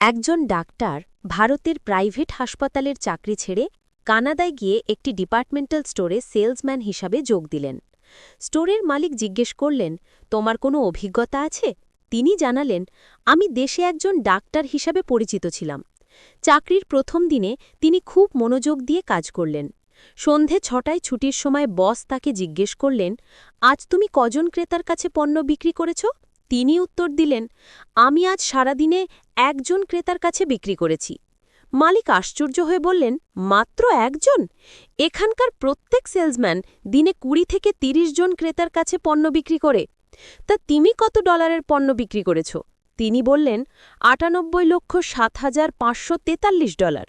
একজন ডাক্তার ভারতের প্রাইভেট হাসপাতালের চাকরি ছেড়ে কানাডায় গিয়ে একটি ডিপার্টমেন্টাল স্টোরে সেলসম্যান হিসাবে যোগ দিলেন। স্টোরের মালিক জিজ্ঞেস করলেন, তোমার কোনো অভিজ্ঞতা আছে? তিনি জানালেন, আমি দেশে একজন ডাক্তার হিসাবে পরিচিত ছিলাম। চাকরির প্রথম দিনে তিনি খুব মনোযোগ দিয়ে কাজ করলেন। সন্ধে ৬টায় ছুটির সময় বস তাকে জিজ্ঞেস করলেন, আজ তুমি কজন ক্রেতার কাছে পণ্য বিক্রি করেছ? তিনি উত্তর দিলেন, আমি আজ সারাদিনে একজন ক্রেতার কাছে বিক্রি করেছি। মালিক আশ্চর্য হয়ে বললেন, মাত্র একজন? এখানকার প্রত্যেক সেলসম্যান দিনে ২০ থেকে ৩০ জন ক্রেতার কাছে পণ্য বিক্রি করে। তা তুমি কত ডলারের পণ্য বিক্রি করেছ? তিনি বললেন, ৯৮,৭৫৪৩ ডলার।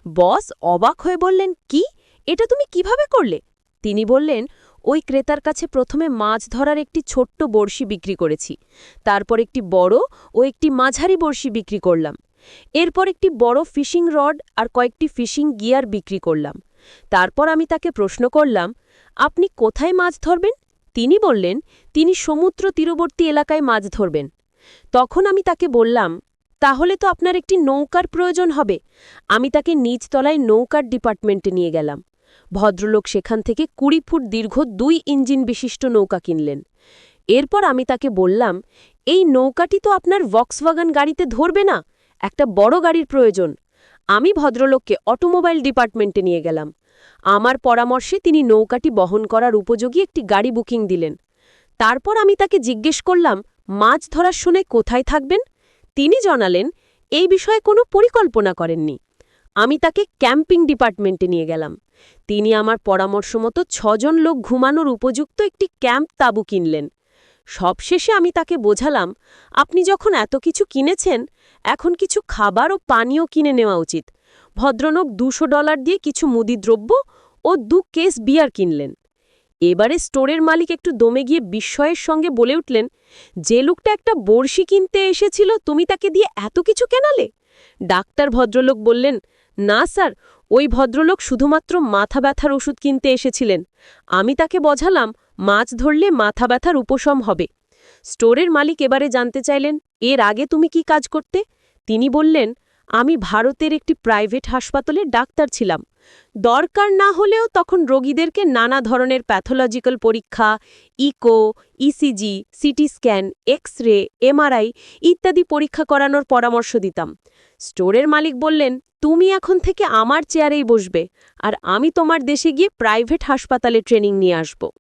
বস অবাক হয়ে বললেন, কি? এটা তুমি কিভাবে করলে? তিনি বললেন, ওই ক্রেতার কাছে প্রথমে মাছ ধরার একটি ছোট্ট বড়শি বিক্রি করেছি, তারপর একটি বড় ও একটি মাঝারি বড়শি বিক্রি করলাম, এরপর একটি বড় ফিশিং রড আর কয়েকটি ফিশিং গিয়ার বিক্রি করলাম। তারপর আমি তাকে প্রশ্ন করলাম, আপনি কোথায় মাছ ধরবেন? তিনি বললেন, তিনি সমুদ্র তীরবর্তী এলাকায় মাছ ধরবেন। তখন আমি তাকে বললাম, তাহলে তো আপনার একটি নৌকার প্রয়োজন হবে। আমি তাকে নিচতলায় নৌকার ডিপার্টমেন্টে নিয়ে গেলাম। ভদ্রলোক সেখান থেকে ২০ ফুট দীর্ঘ ২ ইঞ্জিন বিশিষ্ট নৌকা কিনলেন। এরপর আমি তাকে বললাম, এই নৌকাটি তো আপনার ভক্সওয়াগন গাড়িতে ধরবে না, একটা বড় গাড়ির প্রয়োজন। আমি ভদ্রলোককে অটোমোবাইল ডিপার্টমেন্টে নিয়ে গেলাম। আমার পরামর্শে তিনি নৌকাটি বহন করার উপযোগী একটি গাড়ি বুকিং দিলেন। তারপর আমি তাকে জিজ্ঞেস করলাম, মাছ ধরার সময় কোথায় থাকবেন? তিনি জানালেন, এই বিষয়ে কোনো পরিকল্পনা করেননি। আমি তাকে ক্যাম্পিং ডিপার্টমেন্টে নিয়ে গেলাম। তিনি আমার পরামর্শ মতো ৬ জন লোক ঘুমানোর উপযুক্ত একটি ক্যাম্প তাঁবু কিনলেন। সবশেষে আমি তাকে বোঝালাম, আপনি যখন এত কিছু কিনেছেন, এখন কিছু খাবার ও পানীয় কিনে নেওয়া উচিত। ভদ্রলোক $২০০ দিয়ে কিছু মুদিদ্রব্য ও ২ কেস বিয়ার কিনলেন। এবারে স্টোরের মালিক একটু দমে গিয়ে বিস্ময়ের সঙ্গে বলে উঠলেন, যে লোকটা একটা বড়শি কিনতে এসেছিল, তুমি তাকে দিয়ে এত কিছু কেনালে? ডাক্তার ভদ্রলোক বললেন, না স্যার, ওই ভদ্রলোক শুধুমাত্র মাথা ব্যথার ওষুধ কিনতে এসেছিলেন। আমি তাকে বোঝালাম, মাছ ধরলে মাথা ব্যথার উপশম হবে। স্টোরের মালিক এবারে জানতে চাইলেন, এর আগে তুমি কি কাজ করতে? তিনি বললেন, আমি ভারতের একটি প্রাইভেট হাসপাতালে ডাক্তার ছিলাম। দরকার না হলেও তখন রোগীদেরকে নানা ধরনের প্যাথোলজিক্যাল পরীক্ষা, echo, ECG, CT scan, X ray, MRI ইত্যাদি পরীক্ষা করানোর পরামর্শ দিতাম। স্টোরের মালিক বললেন, তুমি এখন থেকে আমার চেয়ারেই বসবে, আর আমি তোমার দেশে গিয়ে প্রাইভেট হাসপাতালে ট্রেনিং নিয়ে আসব।